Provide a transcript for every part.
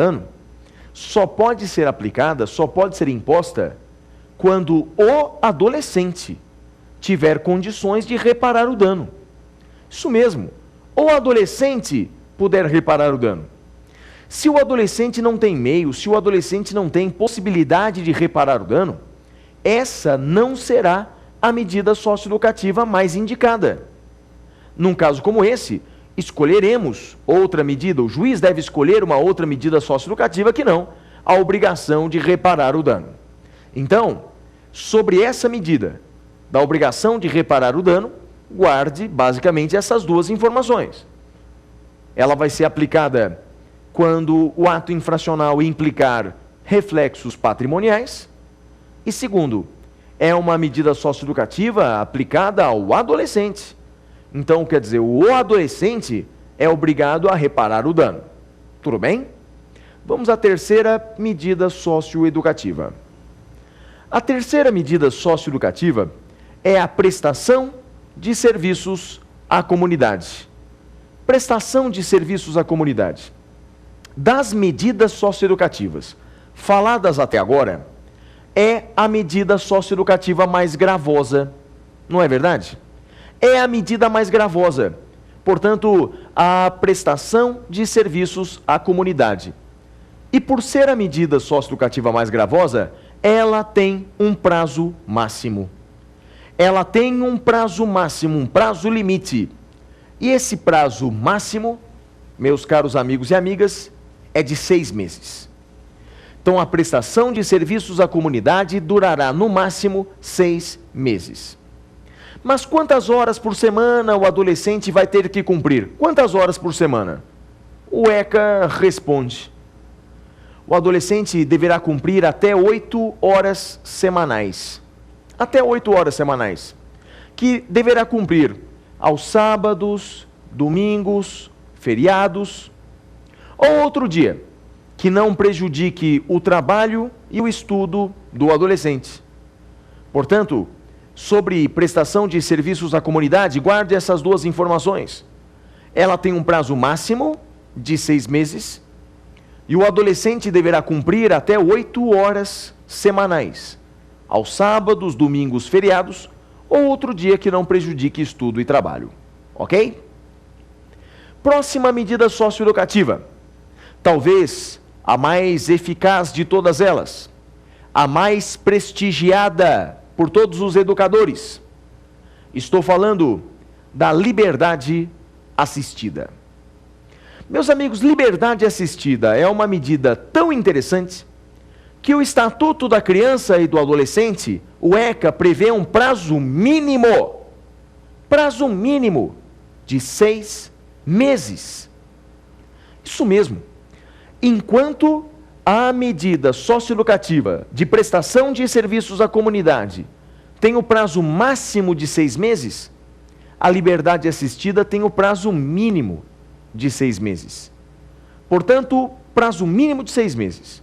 dano só pode ser aplicada, só pode ser imposta quando o adolescente tiver condições de reparar o dano. Isso mesmo, o adolescente puder reparar o dano. Se o adolescente não tem meio, se o adolescente não tem possibilidade de reparar o dano, essa não será a medida socioeducativa mais indicada. Num caso como esse, escolheremos outra medida, o juiz deve escolher uma outra medida socioeducativa que não a obrigação de reparar o dano. Então, sobre essa medida da obrigação de reparar o dano, guarde basicamente essas duas informações. Ela vai ser aplicada quando o ato infracional implicar reflexos patrimoniais. E segundo, é uma medida socioeducativa aplicada ao adolescente. Então, quer dizer, o adolescente é obrigado a reparar o dano. Tudo bem? Vamos à terceira medida socioeducativa. A terceira medida socioeducativa é a prestação de serviços à comunidade. Prestação de serviços à comunidade. Das medidas socioeducativas faladas até agora, é a medida socioeducativa mais gravosa, não é verdade? É a medida mais gravosa. Portanto, a prestação de serviços à comunidade. E por ser a medida socioeducativa mais gravosa, ela tem um prazo máximo. Ela tem um prazo máximo, um prazo limite. E esse prazo máximo, meus caros amigos e amigas, é de 6 meses. Então, a prestação de serviços à comunidade durará no máximo 6 meses. Mas quantas horas por semana o adolescente vai ter que cumprir? Quantas horas por semana? O ECA responde. O adolescente deverá cumprir até 8 horas semanais. Até 8 horas semanais. Que deverá cumprir aos sábados, domingos, feriados, ou outro dia, que não prejudique o trabalho e o estudo do adolescente. Portanto, sobre prestação de serviços à comunidade, guarde essas duas informações. Ela tem um prazo máximo de 6 meses e o adolescente deverá cumprir até 8 horas semanais, aos sábados, domingos, feriados ou outro dia que não prejudique estudo e trabalho. Ok? Próxima medida socioeducativa. Talvez a mais eficaz de todas elas, a mais prestigiada por todos os educadores. Estou falando da liberdade assistida. Meus amigos, liberdade assistida é uma medida tão interessante que o Estatuto da Criança e do Adolescente, o ECA, prevê um prazo mínimo de 6 meses. Isso mesmo. Enquanto a medida socioeducativa de prestação de serviços à comunidade tem o prazo máximo de 6 meses, a liberdade assistida tem o prazo mínimo de 6 meses. Portanto, prazo mínimo de 6 meses.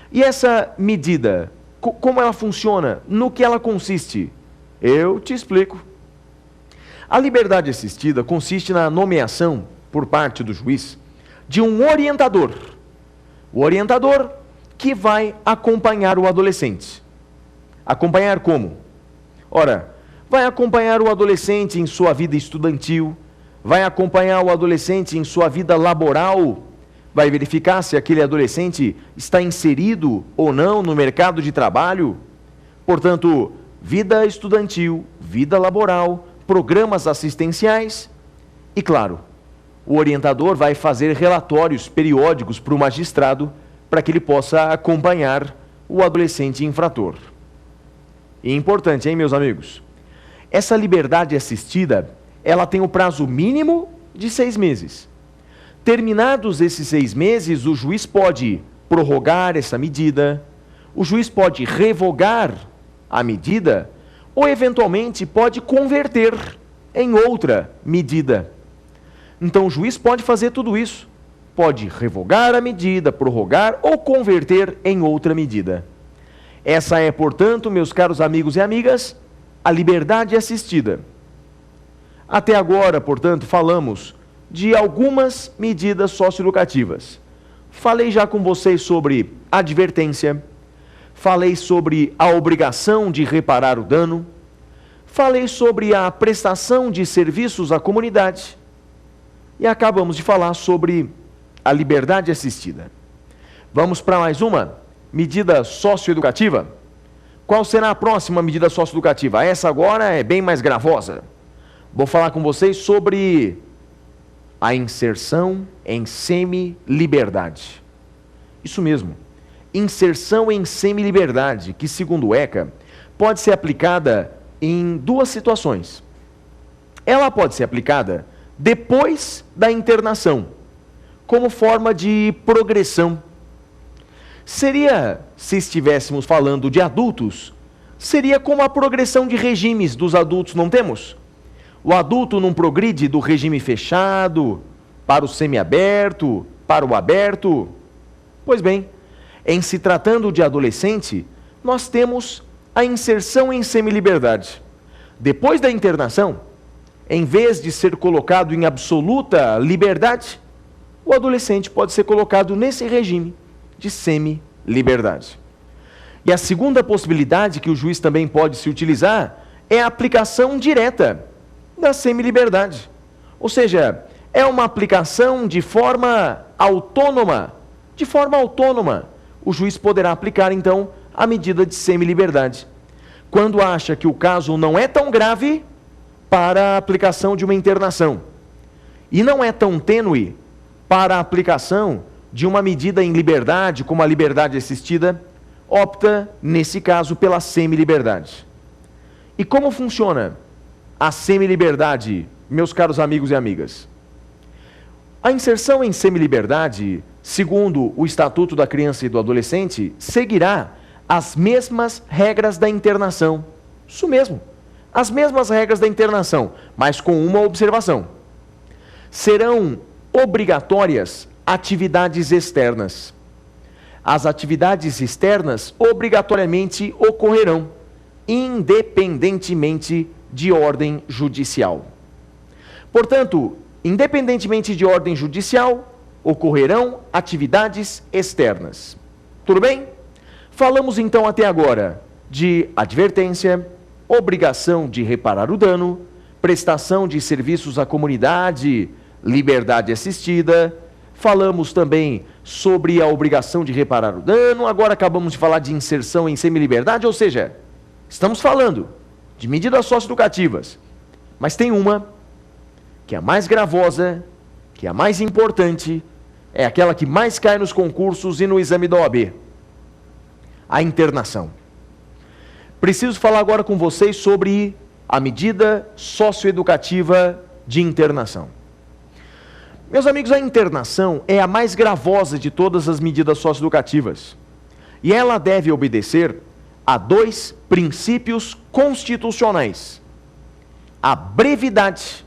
E essa medida, como ela funciona? No que ela consiste? Eu te explico. A liberdade assistida consiste na nomeação, por parte do juiz, de um orientador. O orientador que vai acompanhar o adolescente. Acompanhar como? Ora, vai acompanhar o adolescente em sua vida estudantil, vai acompanhar o adolescente em sua vida laboral, vai verificar se aquele adolescente está inserido ou não no mercado de trabalho. Portanto, vida estudantil, vida laboral, programas assistenciais e, claro, o orientador vai fazer relatórios periódicos para o magistrado para que ele possa acompanhar o adolescente infrator. E importante, hein, meus amigos? Essa liberdade assistida, ela tem o prazo mínimo de 6 meses. Terminados esses 6 meses, o juiz pode prorrogar essa medida, o juiz pode revogar a medida ou, eventualmente, pode converter em outra medida. Então, o juiz pode fazer tudo isso. Pode revogar a medida, prorrogar ou converter em outra medida. Essa é, portanto, meus caros amigos e amigas, a liberdade assistida. Até agora, portanto, falamos de algumas medidas socioeducativas. Falei já com vocês sobre advertência, falei sobre a obrigação de reparar o dano, falei sobre a prestação de serviços à comunidade e acabamos de falar sobre a liberdade assistida. Vamos para mais uma medida socioeducativa? Qual será a próxima medida socioeducativa? Essa agora é bem mais gravosa. Vou falar com vocês sobre a inserção em semi-liberdade. Isso mesmo, inserção em semi-liberdade, que segundo o ECA, pode ser aplicada em duas situações. Ela pode ser aplicada depois da internação, como forma de progressão. Seria, se estivéssemos falando de adultos, seria como a progressão de regimes dos adultos, não temos? O adulto não progride do regime fechado para o semiaberto, para o aberto. Pois bem, em se tratando de adolescente, nós temos a inserção em semiliberdade. Depois da internação, em vez de ser colocado em absoluta liberdade, o adolescente pode ser colocado nesse regime de semi-liberdade. E a segunda possibilidade que o juiz também pode se utilizar é a aplicação direta da semi-liberdade. Ou seja, é uma aplicação de forma autônoma. De forma autônoma, o juiz poderá aplicar, então, a medida de semi-liberdade, quando acha que o caso não é tão grave para a aplicação de uma internação e não é tão tênue para a aplicação de uma medida em liberdade, como a liberdade assistida, opta, nesse caso, pela semi-liberdade. E como funciona a semi-liberdade, meus caros amigos e amigas? A inserção em semi-liberdade, segundo o Estatuto da Criança e do Adolescente, seguirá as mesmas regras da internação. Isso mesmo, as mesmas regras da internação, mas com uma observação. Serão obrigatórias atividades externas. As atividades externas obrigatoriamente ocorrerão, independentemente de ordem judicial. Portanto, independentemente de ordem judicial, ocorrerão atividades externas. Tudo bem? Falamos então até agora de advertência, obrigação de reparar o dano, prestação de serviços à comunidade, liberdade assistida. Falamos também sobre a obrigação de reparar o dano. Agora acabamos de falar de inserção em semi-liberdade, ou seja, estamos falando de medidas socioeducativas, mas tem uma que é a mais gravosa, que é a mais importante, é aquela que mais cai nos concursos e no exame da OAB. A internação. Preciso falar agora com vocês sobre a medida socioeducativa de internação. Meus amigos, a internação é a mais gravosa de todas as medidas socioeducativas. E ela deve obedecer a dois princípios constitucionais: a brevidade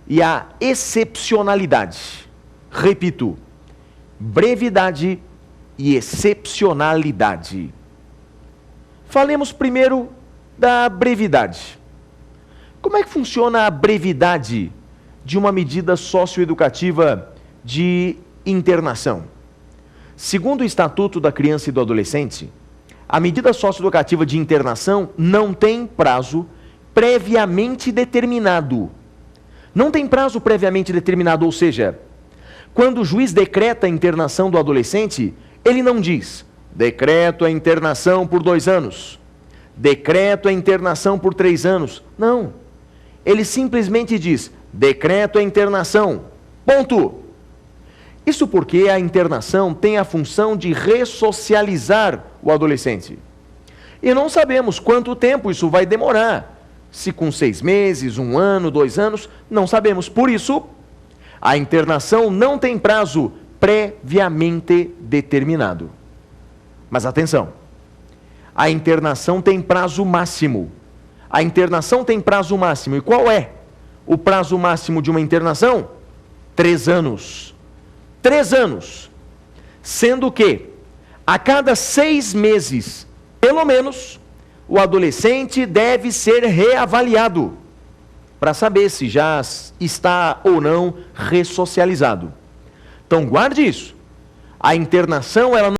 e a excepcionalidade. Repito, brevidade e excepcionalidade. Falemos primeiro da brevidade. Como é que funciona a brevidade de uma medida socioeducativa de internação? Segundo o Estatuto da Criança e do Adolescente, a medida socioeducativa de internação não tem prazo previamente determinado. Não tem prazo previamente determinado, ou seja, quando o juiz decreta a internação do adolescente, ele não diz: decreto a internação por 2 anos, decreto a internação por 3 anos. Não. Ele simplesmente diz: decreto a internação. Ponto. Isso porque a internação tem a função de ressocializar o adolescente. E não sabemos quanto tempo isso vai demorar. Se com 6 meses, 1 ano, 2 anos, não sabemos. Por isso, a internação não tem prazo previamente determinado. Mas atenção, a internação tem prazo máximo. A internação tem prazo máximo. E qual é o prazo máximo de uma internação? 3 anos. 3 anos. Sendo que, a cada 6 meses, pelo menos, o adolescente deve ser reavaliado para saber se já está ou não ressocializado. Então, guarde isso. A internação ela